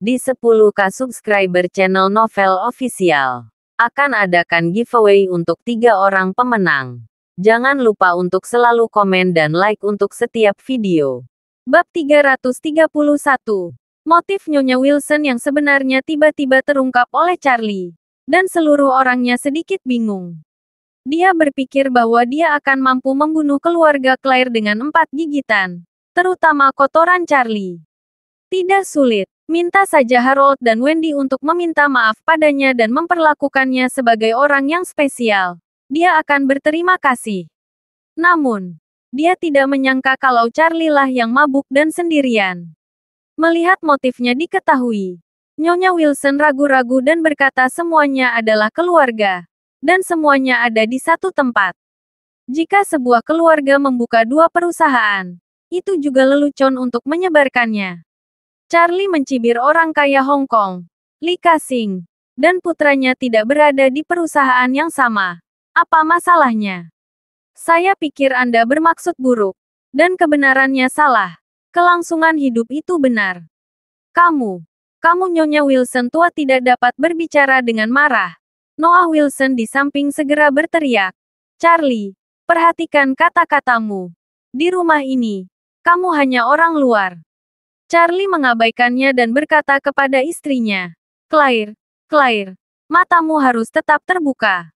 Di 10K subscriber channel Novel Official, akan adakan giveaway untuk 3 orang pemenang. Jangan lupa untuk selalu komen dan like untuk setiap video. Bab 331. Motif Nyonya Wilson yang sebenarnya tiba-tiba terungkap oleh Charlie. Dan seluruh orangnya sedikit bingung. Dia berpikir bahwa dia akan mampu membunuh keluarga Claire dengan 4 gigitan. Terutama kotoran Charlie. Tidak sulit. Minta saja Harold dan Wendy untuk meminta maaf padanya dan memperlakukannya sebagai orang yang spesial. Dia akan berterima kasih. Namun, dia tidak menyangka kalau Charlie lah yang mabuk dan sendirian. Melihat motifnya diketahui, Nyonya Wilson ragu-ragu dan berkata semuanya adalah keluarga. Dan semuanya ada di satu tempat. Jika sebuah keluarga membuka 2 perusahaan, itu juga lelucon untuk menyebarkannya. Charlie mencibir orang kaya Hong Kong, Li Ka-shing, dan putranya tidak berada di perusahaan yang sama. Apa masalahnya? Saya pikir Anda bermaksud buruk, dan kebenarannya salah. Kelangsungan hidup itu benar. Kamu Nyonya Wilson tua tidak dapat berbicara dengan marah. Noah Wilson di samping segera berteriak. Charlie, perhatikan kata-katamu. Di rumah ini, kamu hanya orang luar. Charlie mengabaikannya dan berkata kepada istrinya, Claire, matamu harus tetap terbuka.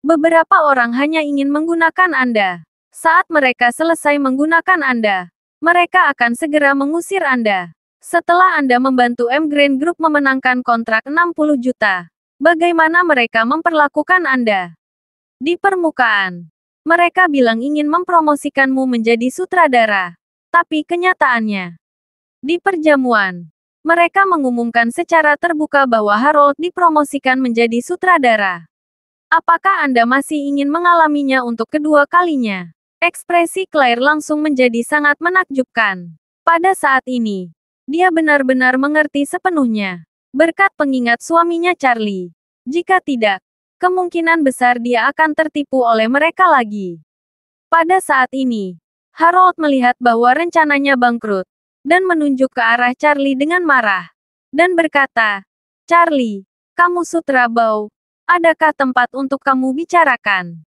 Beberapa orang hanya ingin menggunakan Anda. Saat mereka selesai menggunakan Anda, mereka akan segera mengusir Anda. Setelah Anda membantu M Grand Group memenangkan kontrak 60 juta, bagaimana mereka memperlakukan Anda? Di permukaan, mereka bilang ingin mempromosikanmu menjadi sutradara. Tapi kenyataannya, di perjamuan, mereka mengumumkan secara terbuka bahwa Harold dipromosikan menjadi sutradara. Apakah Anda masih ingin mengalaminya untuk kedua kalinya? Ekspresi Claire langsung menjadi sangat menakjubkan. Pada saat ini, dia benar-benar mengerti sepenuhnya. Berkat pengingat suaminya Charlie. Jika tidak, kemungkinan besar dia akan tertipu oleh mereka lagi. Pada saat ini, Harold melihat bahwa rencananya bangkrut. Dan menunjuk ke arah Charlie dengan marah. Dan berkata, Charlie, kamu sutrabau. Adakah tempat untuk kamu bicarakan?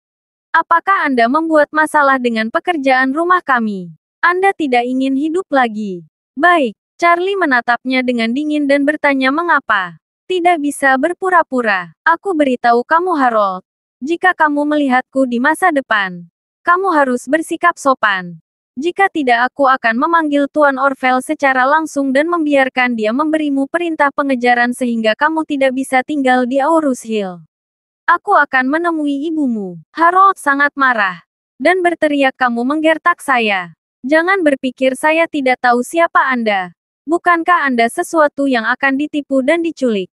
Apakah Anda membuat masalah dengan pekerjaan rumah kami? Anda tidak ingin hidup lagi. Baik, Charlie menatapnya dengan dingin dan bertanya mengapa. Tidak bisa berpura-pura. Aku beritahu kamu Harold. Jika kamu melihatku di masa depan, kamu harus bersikap sopan. Jika tidak aku akan memanggil Tuan Orville secara langsung dan membiarkan dia memberimu perintah pengejaran sehingga kamu tidak bisa tinggal di Aurus Hill. Aku akan menemui ibumu. Harold sangat marah. Dan berteriak kamu menggertak saya. Jangan berpikir saya tidak tahu siapa Anda. Bukankah Anda sesuatu yang akan ditipu dan diculik?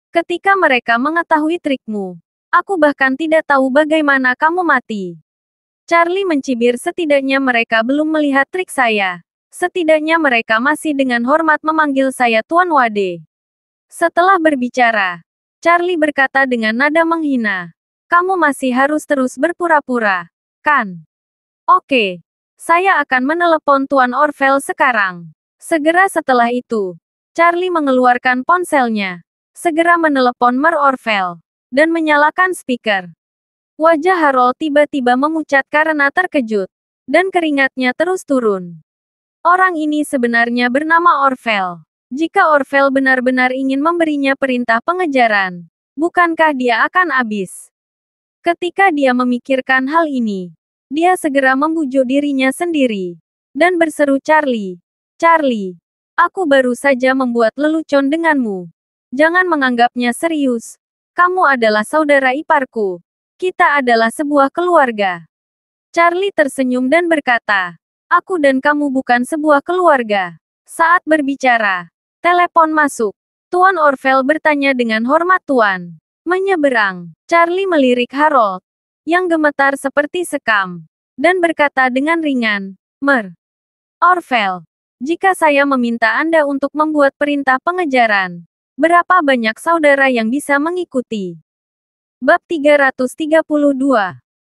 Ketika mereka mengetahui trikmu, aku bahkan tidak tahu bagaimana kamu mati. Charlie mencibir setidaknya mereka belum melihat trik saya. Setidaknya mereka masih dengan hormat memanggil saya Tuan Wade. Setelah berbicara, Charlie berkata dengan nada menghina. Kamu masih harus terus berpura-pura, kan? Oke. Saya akan menelepon Tuan Orville sekarang. Segera setelah itu, Charlie mengeluarkan ponselnya. Segera menelepon Mer Orville. Dan menyalakan speaker. Wajah Harold tiba-tiba memucat karena terkejut. Dan keringatnya terus turun. Orang ini sebenarnya bernama Orville. Jika Orville benar-benar ingin memberinya perintah pengejaran, bukankah dia akan habis? Ketika dia memikirkan hal ini, dia segera membujuk dirinya sendiri. Dan berseru Charlie. Charlie, aku baru saja membuat lelucon denganmu. Jangan menganggapnya serius. Kamu adalah saudara iparku. Kita adalah sebuah keluarga. Charlie tersenyum dan berkata, aku dan kamu bukan sebuah keluarga. Saat berbicara, telepon masuk. Tuan Orville bertanya dengan hormat Tuan. Menyeberang, Charlie melirik Harold, yang gemetar seperti sekam, dan berkata dengan ringan, Mer Orville, jika saya meminta Anda untuk membuat perintah pengejaran, berapa banyak saudara yang bisa mengikuti? Bab 332.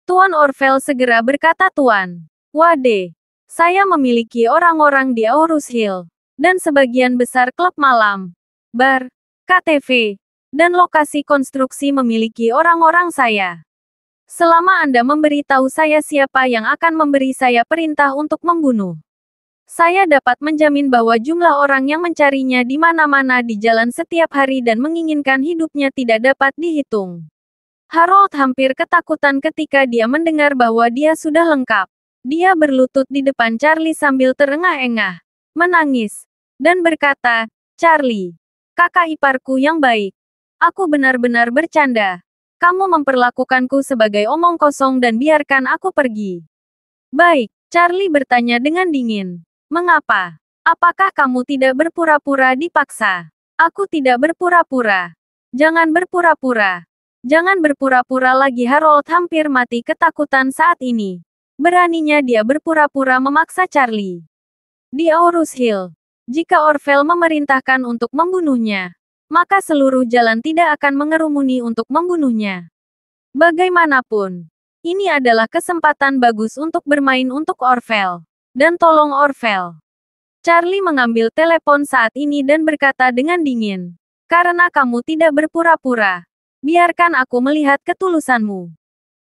Tuan Orville segera berkata Tuan Wade, saya memiliki orang-orang di Aurus Hill, dan sebagian besar klub malam. bar, KTV, dan lokasi konstruksi memiliki orang-orang saya. Selama Anda memberitahu saya siapa yang akan memberi saya perintah untuk membunuh, saya dapat menjamin bahwa jumlah orang yang mencarinya di mana-mana di jalan setiap hari dan menginginkan hidupnya tidak dapat dihitung. Harold hampir ketakutan ketika dia mendengar bahwa dia sudah lengkap. Dia berlutut di depan Charlie sambil terengah-engah, menangis, dan berkata, "Charlie, kakak iparku yang baik. Aku benar-benar bercanda. Kamu memperlakukanku sebagai omong kosong dan biarkan aku pergi." "Baik," Charlie bertanya dengan dingin. "Mengapa? Apakah kamu tidak berpura-pura dipaksa?" "Aku tidak berpura-pura." "Jangan berpura-pura. Jangan berpura-pura lagi." Harold hampir mati ketakutan saat ini. Beraninya dia berpura-pura memaksa Charlie. Di Aurus Hill, jika Orville memerintahkan untuk membunuhnya, maka seluruh jalan tidak akan mengerumuni untuk membunuhnya. Bagaimanapun, ini adalah kesempatan bagus untuk bermain untuk Orville. Dan tolong Orville. Charlie mengambil telepon saat ini dan berkata dengan dingin, "Karena kamu tidak berpura-pura, biarkan aku melihat ketulusanmu.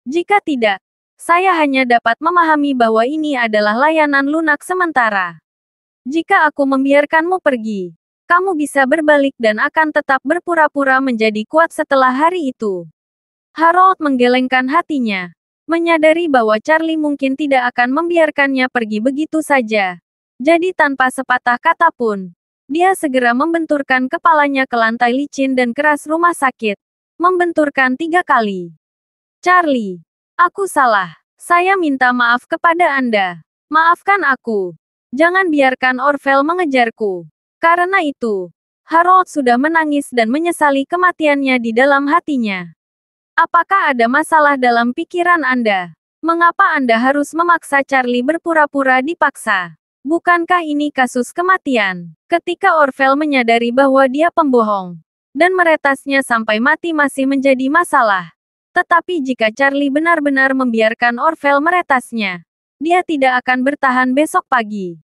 Jika tidak, saya hanya dapat memahami bahwa ini adalah layanan lunak sementara. Jika aku membiarkanmu pergi, kamu bisa berbalik dan akan tetap berpura-pura menjadi kuat setelah hari itu." Harold menggelengkan hatinya, menyadari bahwa Charlie mungkin tidak akan membiarkannya pergi begitu saja. Jadi tanpa sepatah kata pun, dia segera membenturkan kepalanya ke lantai licin dan keras rumah sakit. Membenturkan 3 kali. "Charlie, aku salah. Saya minta maaf kepada Anda. Maafkan aku. Jangan biarkan Orville mengejarku." Karena itu, Harold sudah menangis dan menyesali kematiannya di dalam hatinya. "Apakah ada masalah dalam pikiran Anda? Mengapa Anda harus memaksa Charlie berpura-pura dipaksa? Bukankah ini kasus kematian?" Ketika Orville menyadari bahwa dia pembohong, dan meretasnya sampai mati masih menjadi masalah. Tetapi jika Charlie benar-benar membiarkan Orville meretasnya, dia tidak akan bertahan besok pagi.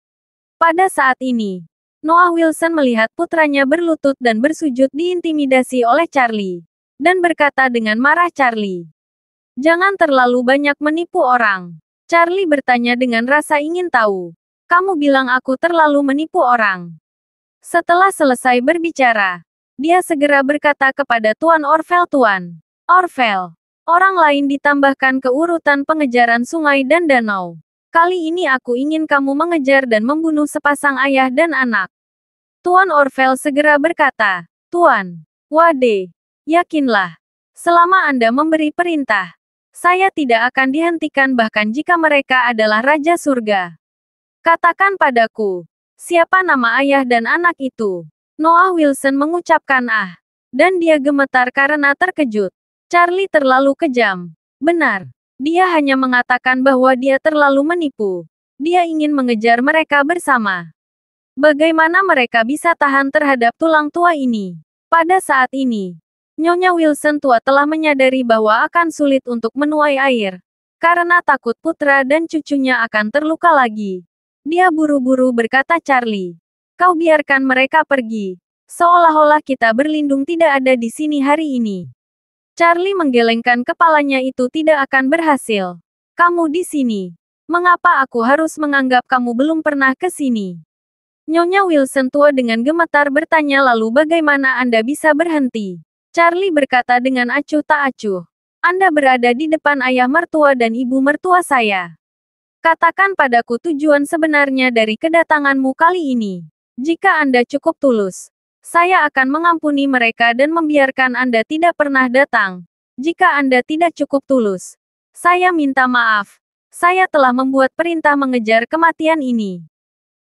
Pada saat ini, Noah Wilson melihat putranya berlutut dan bersujud diintimidasi oleh Charlie. Dan berkata dengan marah, "Charlie, jangan terlalu banyak menipu orang." Charlie bertanya dengan rasa ingin tahu. "Kamu bilang aku terlalu menipu orang?" Setelah selesai berbicara, dia segera berkata kepada Tuan Orville, "Tuan Orville, orang lain ditambahkan ke urutan pengejaran sungai dan danau. Kali ini aku ingin kamu mengejar dan membunuh sepasang ayah dan anak." Tuan Orville segera berkata, "Tuan Wade, yakinlah, selama Anda memberi perintah, saya tidak akan dihentikan bahkan jika mereka adalah Raja Surga. Katakan padaku, siapa nama ayah dan anak itu?" Noah Wilson mengucapkan "ah," dan dia gemetar karena terkejut. Charlie terlalu kejam. Benar. Dia hanya mengatakan bahwa dia terlalu menipu. Dia ingin mengejar mereka bersama. Bagaimana mereka bisa tahan terhadap tulang tua ini? Pada saat ini, Nyonya Wilson tua telah menyadari bahwa akan sulit untuk menuai air. Karena takut putra dan cucunya akan terluka lagi. Dia buru-buru berkata, "Charlie, kau biarkan mereka pergi. Seolah-olah kita berlindung tidak ada di sini hari ini." Charlie menggelengkan kepalanya, "Itu tidak akan berhasil. Kamu di sini. Mengapa aku harus menganggap kamu belum pernah ke sini?" Nyonya Wilson tua dengan gemetar bertanya, "Lalu bagaimana Anda bisa berhenti?" Charlie berkata dengan acuh tak acuh, "Anda berada di depan ayah mertua dan ibu mertua saya. Katakan padaku tujuan sebenarnya dari kedatanganmu kali ini. Jika Anda cukup tulus, saya akan mengampuni mereka dan membiarkan Anda tidak pernah datang. Jika Anda tidak cukup tulus, saya minta maaf. Saya telah membuat perintah mengejar kematian ini."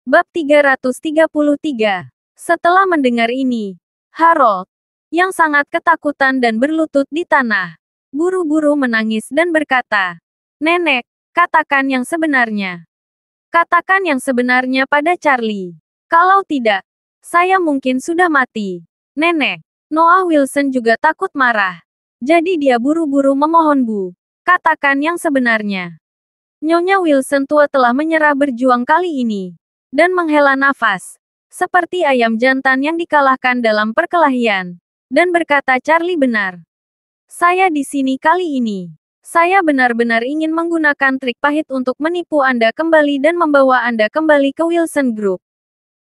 Bab 333. Setelah mendengar ini, Harold, yang sangat ketakutan dan berlutut di tanah, buru-buru menangis dan berkata, "Nenek, katakan yang sebenarnya. Katakan yang sebenarnya pada Charlie. Kalau tidak, saya mungkin sudah mati." "Nenek." Noah Wilson juga takut marah. Jadi dia buru-buru memohon, "Bu, katakan yang sebenarnya." Nyonya Wilson tua telah menyerah berjuang kali ini. Dan menghela nafas. Seperti ayam jantan yang dikalahkan dalam perkelahian. Dan berkata Charlie benar. Saya di sini kali ini. Saya benar-benar ingin menggunakan trik pahit untuk menipu Anda kembali dan membawa Anda kembali ke Wilson Group.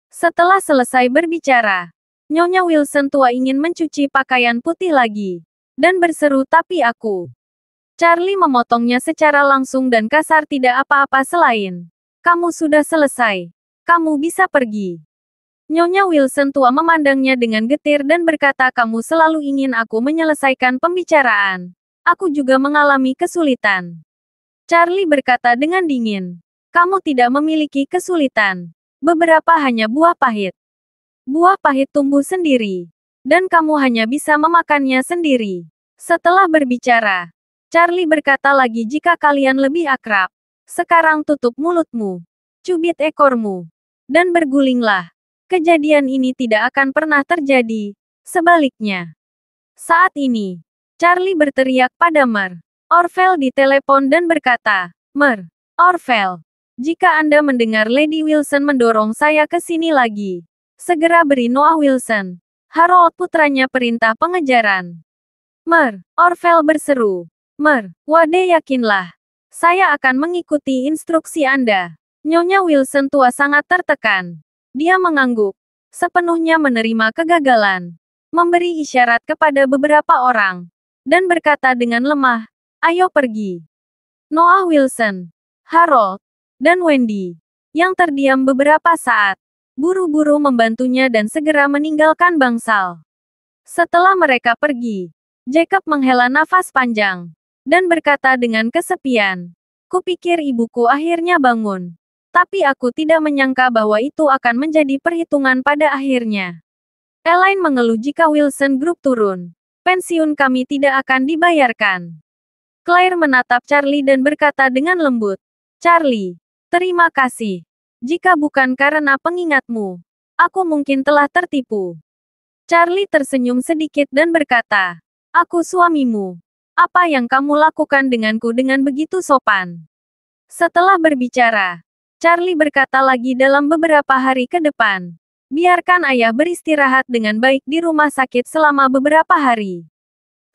Setelah selesai berbicara, Nyonya Wilson tua ingin mencuci pakaian putih lagi. Dan berseru tapi aku. Charlie memotongnya secara langsung dan kasar tidak apa-apa selain. Kamu sudah selesai. Kamu bisa pergi. Nyonya Wilson tua memandangnya dengan getir dan berkata kamu selalu ingin aku menyelesaikan pembicaraan. Aku juga mengalami kesulitan. Charlie berkata dengan dingin. Kamu tidak memiliki kesulitan. Beberapa hanya buah pahit. Buah pahit tumbuh sendiri. Dan kamu hanya bisa memakannya sendiri. Setelah berbicara, Charlie berkata lagi jika kalian lebih akrab. Sekarang tutup mulutmu. Cubit ekormu. Dan bergulinglah. Kejadian ini tidak akan pernah terjadi. Sebaliknya. Saat ini, Charlie berteriak pada Mer. Orvel di telepon dan berkata, Mer, Orvel, jika Anda mendengar Lady Wilson mendorong saya ke sini lagi, segera beri Noah Wilson, Harold putranya perintah pengejaran. Mer, Orvel berseru. Mer, Wade yakinlah. Saya akan mengikuti instruksi Anda. Nyonya Wilson tua sangat tertekan. Dia mengangguk, sepenuhnya menerima kegagalan, memberi isyarat kepada beberapa orang, dan berkata dengan lemah, ayo pergi. Noah Wilson, Harold, dan Wendy, yang terdiam beberapa saat, buru-buru membantunya dan segera meninggalkan bangsal. Setelah mereka pergi, Jacob menghela nafas panjang, dan berkata dengan kesepian, kupikir ibuku akhirnya bangun. Tapi aku tidak menyangka bahwa itu akan menjadi perhitungan pada akhirnya. Elaine mengeluh jika Wilson Group turun. Pensiun kami tidak akan dibayarkan. Claire menatap Charlie dan berkata dengan lembut. Charlie, terima kasih. Jika bukan karena pengingatmu, aku mungkin telah tertipu. Charlie tersenyum sedikit dan berkata, aku suamimu. Apa yang kamu lakukan denganku dengan begitu sopan? Setelah berbicara, Charlie berkata lagi dalam beberapa hari ke depan. Biarkan ayah beristirahat dengan baik di rumah sakit selama beberapa hari.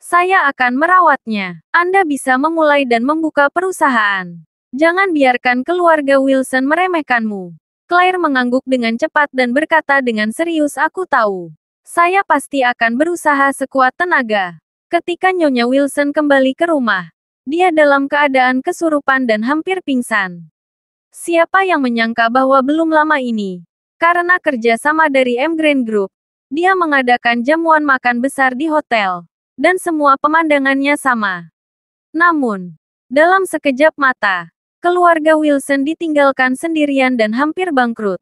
Saya akan merawatnya. Anda bisa memulai dan membuka perusahaan. Jangan biarkan keluarga Wilson meremehkanmu. Claire mengangguk dengan cepat dan berkata dengan serius aku tahu. Saya pasti akan berusaha sekuat tenaga. Ketika Nyonya Wilson kembali ke rumah, dia dalam keadaan kesurupan dan hampir pingsan. Siapa yang menyangka bahwa belum lama ini, karena kerja sama dari M Grand Group, dia mengadakan jamuan makan besar di hotel, dan semua pemandangannya sama. Namun, dalam sekejap mata, keluarga Wilson ditinggalkan sendirian dan hampir bangkrut.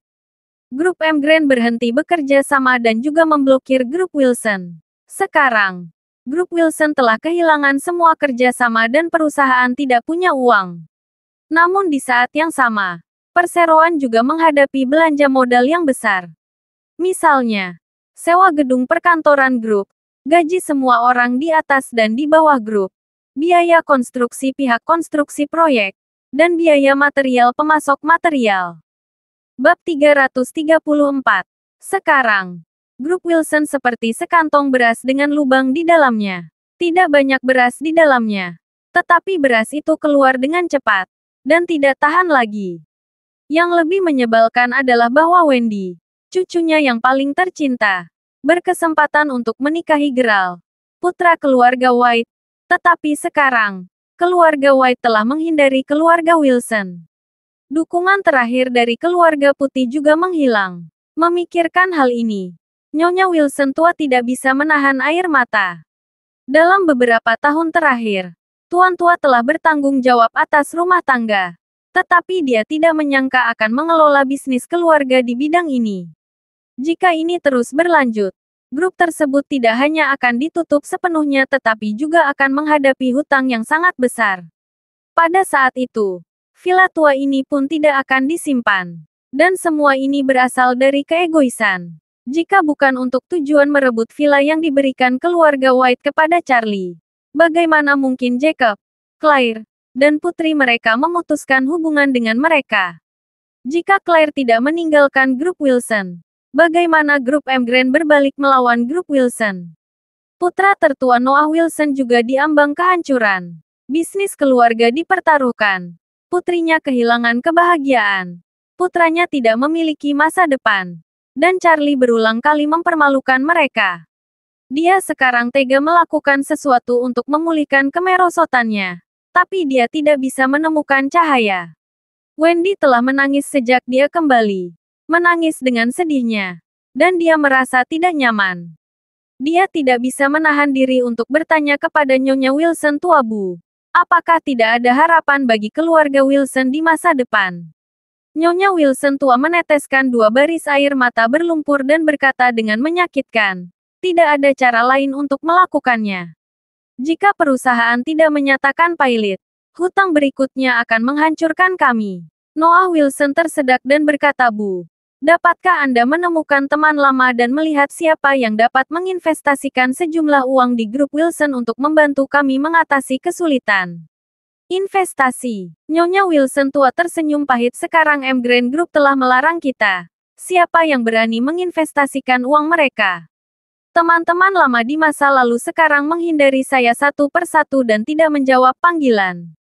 Grup M Grand berhenti bekerja sama dan juga memblokir grup Wilson. Sekarang, grup Wilson telah kehilangan semua kerja sama dan perusahaan tidak punya uang. Namun di saat yang sama, perseroan juga menghadapi belanja modal yang besar. Misalnya, sewa gedung perkantoran grup, gaji semua orang di atas dan di bawah grup, biaya konstruksi pihak konstruksi proyek, dan biaya material pemasok material. Bab 334. Sekarang, grup Wilson seperti sekantong beras dengan lubang di dalamnya. Tidak banyak beras di dalamnya, tetapi beras itu keluar dengan cepat dan tidak tahan lagi. Yang lebih menyebalkan adalah bahwa Wendy, cucunya yang paling tercinta, berkesempatan untuk menikahi Gerald, putra keluarga White. Tetapi sekarang, keluarga White telah menghindari keluarga Wilson. Dukungan terakhir dari keluarga putih juga menghilang. Memikirkan hal ini, Nyonya Wilson tua tidak bisa menahan air mata. Dalam beberapa tahun terakhir, Tuan tua telah bertanggung jawab atas rumah tangga. Tetapi dia tidak menyangka akan mengelola bisnis keluarga di bidang ini. Jika ini terus berlanjut, grup tersebut tidak hanya akan ditutup sepenuhnya tetapi juga akan menghadapi hutang yang sangat besar. Pada saat itu, villa tua ini pun tidak akan disimpan. Dan semua ini berasal dari keegoisan. Jika bukan untuk tujuan merebut villa yang diberikan keluarga White kepada Charlie, bagaimana mungkin Jacob, Claire, dan putri mereka memutuskan hubungan dengan mereka? Jika Claire tidak meninggalkan grup Wilson, Bagaimana grup M Grand berbalik melawan grup Wilson? Putra tertua Noah Wilson juga diambang kehancuran. Bisnis keluarga dipertaruhkan. Putrinya kehilangan kebahagiaan. Putranya tidak memiliki masa depan. Dan Charlie berulang kali mempermalukan mereka. Dia sekarang tega melakukan sesuatu untuk memulihkan kemerosotannya. Tapi dia tidak bisa menemukan cahaya. Wendy telah menangis sejak dia kembali. Menangis dengan sedihnya. Dan dia merasa tidak nyaman. Dia tidak bisa menahan diri untuk bertanya kepada Nyonya Wilson tua Bu. Apakah tidak ada harapan bagi keluarga Wilson di masa depan? Nyonya Wilson tua meneteskan 2 baris air mata berlumpur dan berkata dengan menyakitkan. Tidak ada cara lain untuk melakukannya. Jika perusahaan tidak menyatakan pilot, hutang berikutnya akan menghancurkan kami. Noah Wilson tersedak dan berkata, Bu. Dapatkah Anda menemukan teman lama dan melihat siapa yang dapat menginvestasikan sejumlah uang di grup Wilson untuk membantu kami mengatasi kesulitan? Investasi. Nyonya Wilson tua tersenyum pahit. Sekarang M Grand Group telah melarang kita. Siapa yang berani menginvestasikan uang mereka? Teman-teman lama di masa lalu sekarang menghindari saya satu persatu dan tidak menjawab panggilan.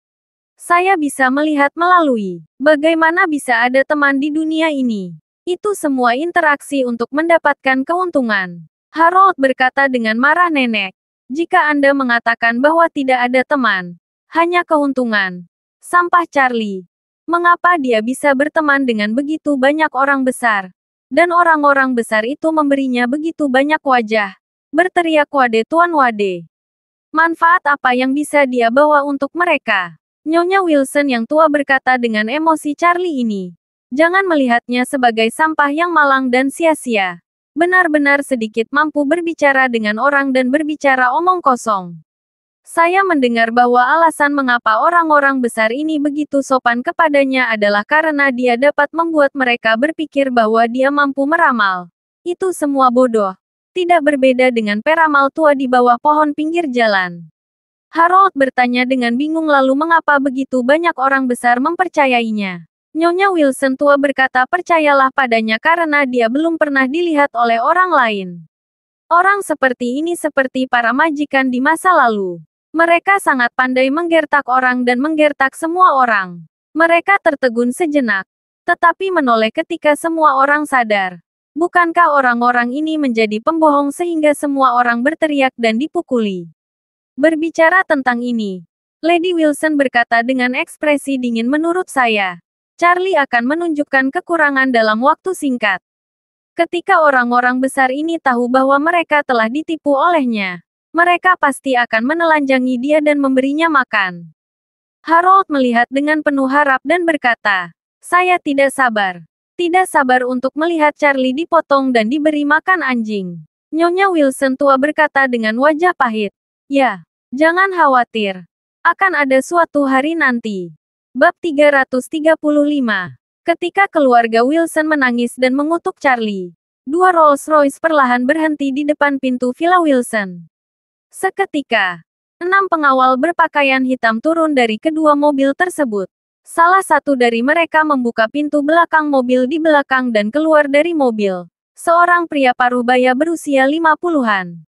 Saya bisa melihat melalui. Bagaimana bisa ada teman di dunia ini? Itu semua interaksi untuk mendapatkan keuntungan. Harold berkata dengan marah nenek. Jika Anda mengatakan bahwa tidak ada teman, hanya keuntungan. Sampah Charlie. Mengapa dia bisa berteman dengan begitu banyak orang besar? Dan orang-orang besar itu memberinya begitu banyak wajah. Berteriak Wade Tuan Wade. Manfaat apa yang bisa dia bawa untuk mereka? Nyonya Wilson yang tua berkata dengan emosi Charlie ini. Jangan melihatnya sebagai sampah yang malang dan sia-sia. Benar-benar sedikit mampu berbicara dengan orang dan berbicara omong kosong. Saya mendengar bahwa alasan mengapa orang-orang besar ini begitu sopan kepadanya adalah karena dia dapat membuat mereka berpikir bahwa dia mampu meramal. Itu semua bodoh. Tidak berbeda dengan peramal tua di bawah pohon pinggir jalan. Harold bertanya dengan bingung lalu mengapa begitu banyak orang besar mempercayainya. Nyonya Wilson tua berkata percayalah padanya karena dia belum pernah dilihat oleh orang lain. Orang seperti ini seperti para majikan di masa lalu. Mereka sangat pandai menggertak orang dan menggertak semua orang. Mereka tertegun sejenak. Tetapi menoleh ketika semua orang sadar. Bukankah orang-orang ini menjadi pembohong sehingga semua orang berteriak dan dipukuli? Berbicara tentang ini, Lady Wilson berkata dengan ekspresi dingin menurut saya. Charlie akan menunjukkan kekurangan dalam waktu singkat. Ketika orang-orang besar ini tahu bahwa mereka telah ditipu olehnya, mereka pasti akan menelanjangi dia dan memberinya makan. Harold melihat dengan penuh harap dan berkata, saya tidak sabar. Tidak sabar untuk melihat Charlie dipotong dan diberi makan anjing. Nyonya Wilson tua berkata dengan wajah pahit. Ya, jangan khawatir. Akan ada suatu hari nanti. Bab 335. Ketika keluarga Wilson menangis dan mengutuk Charlie, 2 Rolls-Royce perlahan berhenti di depan pintu Villa Wilson. Seketika, 6 pengawal berpakaian hitam turun dari kedua mobil tersebut. Salah satu dari mereka membuka pintu belakang mobil di belakang dan keluar dari mobil. Seorang pria parubaya berusia 50-an.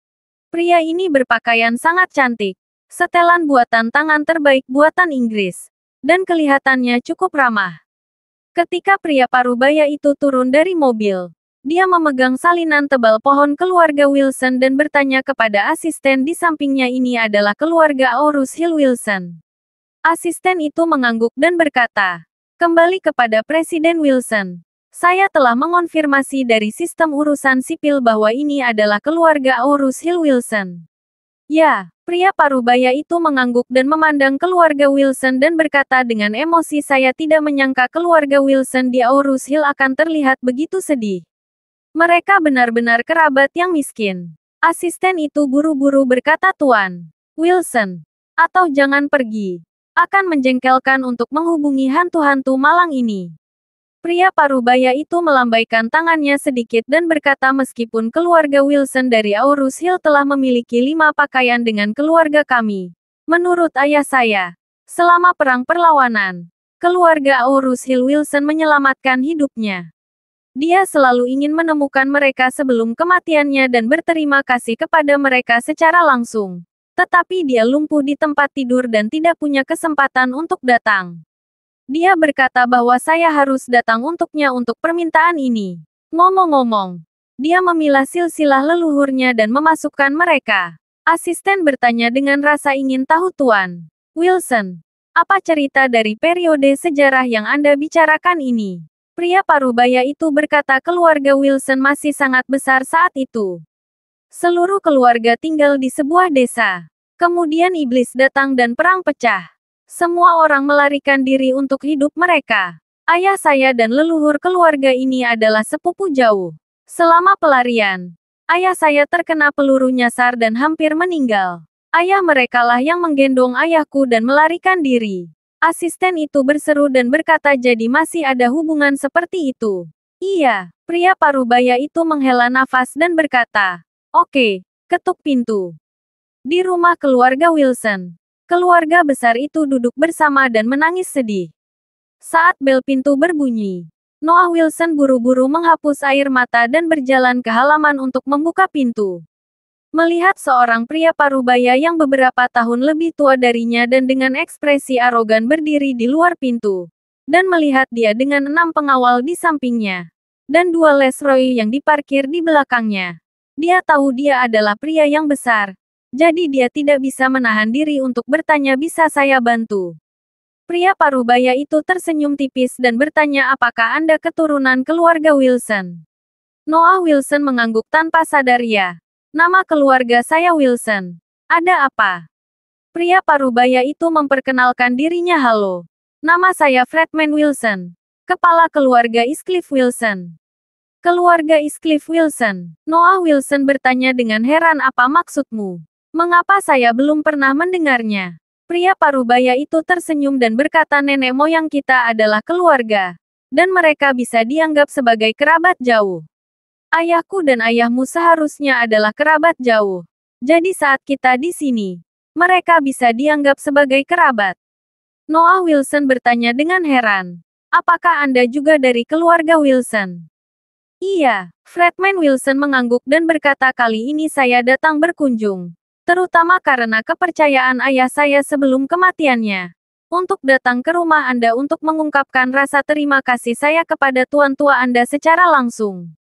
Pria ini berpakaian sangat cantik. Setelan buatan tangan terbaik buatan Inggris. Dan kelihatannya cukup ramah. Ketika pria parubaya itu turun dari mobil, dia memegang salinan tebal pohon keluarga Wilson dan bertanya kepada asisten di sampingnya ini adalah keluarga Aurus Hill Wilson. Asisten itu mengangguk dan berkata, kembali kepada Presiden Wilson. Saya telah mengonfirmasi dari sistem urusan sipil bahwa ini adalah keluarga Aurus Hill Wilson. Ya, pria parubaya itu mengangguk dan memandang keluarga Wilson dan berkata dengan emosi saya tidak menyangka keluarga Wilson di Aurus Hill akan terlihat begitu sedih. Mereka benar-benar kerabat yang miskin. Asisten itu buru-buru berkata Tuan Wilson, atau jangan pergi. Akan menjengkelkan untuk menghubungi hantu-hantu malang ini. Pria parubaya itu melambaikan tangannya sedikit dan berkata meskipun keluarga Wilson dari Aurus Hill telah memiliki 5 pakaian dengan keluarga kami. Menurut ayah saya, selama perang perlawanan, keluarga Aurus Hill Wilson menyelamatkan hidupnya. Dia selalu ingin menemukan mereka sebelum kematiannya dan berterima kasih kepada mereka secara langsung. Tetapi dia lumpuh di tempat tidur dan tidak punya kesempatan untuk datang. Dia berkata bahwa saya harus datang untuknya untuk permintaan ini. Ngomong-ngomong, dia memilah silsilah leluhurnya dan memasukkan mereka. Asisten bertanya dengan rasa ingin tahu Tuan Wilson. Apa cerita dari periode sejarah yang Anda bicarakan ini? Pria parubaya itu berkata keluarga Wilson masih sangat besar saat itu. Seluruh keluarga tinggal di sebuah desa. Kemudian iblis datang dan perang pecah. Semua orang melarikan diri untuk hidup mereka. Ayah saya dan leluhur keluarga ini adalah sepupu jauh. Selama pelarian, ayah saya terkena peluru nyasar dan hampir meninggal. Ayah merekalah yang menggendong ayahku dan melarikan diri. Asisten itu berseru dan berkata jadi masih ada hubungan seperti itu. Iya, pria parubaya itu menghela nafas dan berkata, "Oke, ketuk pintu." Di rumah keluarga Wilson, keluarga besar itu duduk bersama dan menangis sedih. Saat bel pintu berbunyi, Noah Wilson buru-buru menghapus air mata dan berjalan ke halaman untuk membuka pintu. Melihat seorang pria parubaya yang beberapa tahun lebih tua darinya dan dengan ekspresi arogan berdiri di luar pintu, dan melihat dia dengan 6 pengawal di sampingnya, dan 2 Lesroy yang diparkir di belakangnya. Dia tahu dia adalah pria yang besar, jadi dia tidak bisa menahan diri untuk bertanya bisa saya bantu. Pria parubaya itu tersenyum tipis dan bertanya apakah Anda keturunan keluarga Wilson? Noah Wilson mengangguk tanpa sadar ya. Nama keluarga saya Wilson. Ada apa? Pria parubaya itu memperkenalkan dirinya halo. Nama saya Fredman Wilson. Kepala keluarga Iscliffe Wilson. Keluarga Iscliffe Wilson. Noah Wilson bertanya dengan heran apa maksudmu? Mengapa saya belum pernah mendengarnya? Pria parubaya itu tersenyum dan berkata nenek moyang kita adalah keluarga. Dan mereka bisa dianggap sebagai kerabat jauh. Ayahku dan ayahmu seharusnya adalah kerabat jauh. Jadi saat kita di sini, mereka bisa dianggap sebagai kerabat. Noah Wilson bertanya dengan heran. Apakah Anda juga dari keluarga Wilson? Iya, Fredman Wilson mengangguk dan berkata kali ini saya datang berkunjung. Terutama karena kepercayaan ayah saya sebelum kematiannya. Untuk datang ke rumah Anda untuk mengungkapkan rasa terima kasih saya kepada tuan tua Anda secara langsung.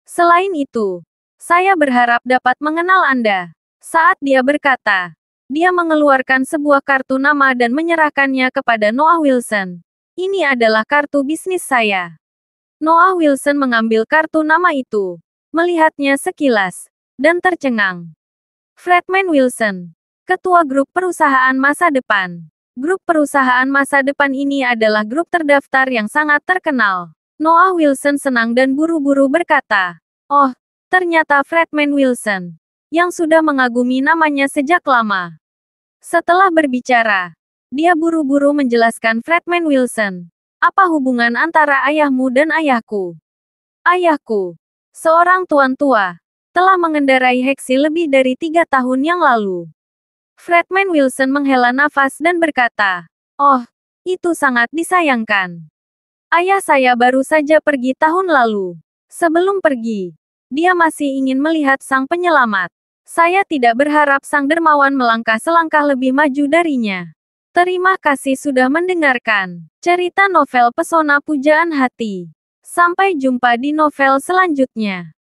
Selain itu, saya berharap dapat mengenal Anda. Saat dia berkata, dia mengeluarkan sebuah kartu nama dan menyerahkannya kepada Noah Wilson. Ini adalah kartu bisnis saya. Noah Wilson mengambil kartu nama itu, melihatnya sekilas, dan tercengang. Fredman Wilson, ketua grup perusahaan masa depan. Grup perusahaan masa depan ini adalah grup terdaftar yang sangat terkenal. Noah Wilson senang dan buru-buru berkata, "Oh, ternyata Fredman Wilson, yang sudah mengagumi namanya sejak lama." Setelah berbicara, dia buru-buru menjelaskan Fredman Wilson. Apa hubungan antara ayahmu dan ayahku? Ayahku, seorang tuan tua, telah mengendarai heksi lebih dari 3 tahun yang lalu. Fredman Wilson menghela nafas dan berkata, "Oh, itu sangat disayangkan. Ayah saya baru saja pergi tahun lalu. Sebelum pergi, dia masih ingin melihat sang penyelamat. Saya tidak berharap sang dermawan melangkah selangkah lebih maju darinya." Terima kasih sudah mendengarkan cerita novel Pesona Pujaan Hati. Sampai jumpa di novel selanjutnya.